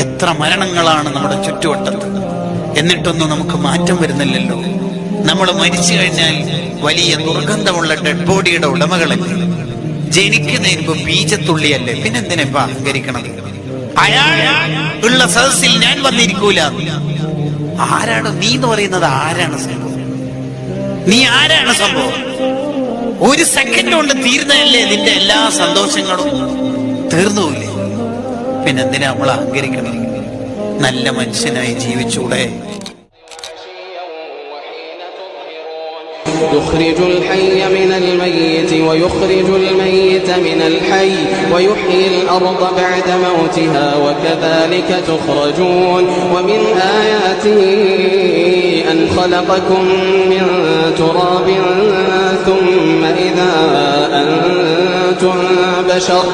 എത്ര മരണങ്ങളാണ് നമ്മുടെ ചുറ്റുവട്ടത്ത്, എന്നിട്ടൊന്നും നമുക്ക് മാറ്റം വരുന്നില്ലല്ലോ. നമ്മൾ മരിച്ചു കഴിഞ്ഞാൽ വലിയ ദുർഗന്ധമുള്ള ഡെഡ് ബോഡിയുടെ ഉടമകളല്ലേ. ജനിക്കുന്നതിന് മുമ്പ് ബീജത്തുള്ളിയല്ലേ, പിന്നെന്തിനാ അഹങ്കരിക്കണത്? അയാൾ ഉള്ള സദസ്സിൽ ഞാൻ വന്നിരിക്കൂല. ആരാണ് നീ എന്ന് പറയുന്നത്? ആരാണ് സംഭവം? നീ ആരാണ് സംഭവം? ഒരു സെക്കൻഡ് കൊണ്ട് തീർന്നതല്ലേ നിന്റെ എല്ലാ സന്തോഷങ്ങളും? തീർന്നുമില്ലേ? പിന്നെന്തിനാ നമ്മൾ അഹങ്കരിക്കണം? നല്ല മനുഷ്യനായി ജീവിച്ചൂടെ? يخرج الحي من الميت ويخرج الميت من الحي ويحيي الأرض بعد موتها وكذلك تخرجون ومن آياته أن خلقكم من تراب ثم إذا أنتم بشر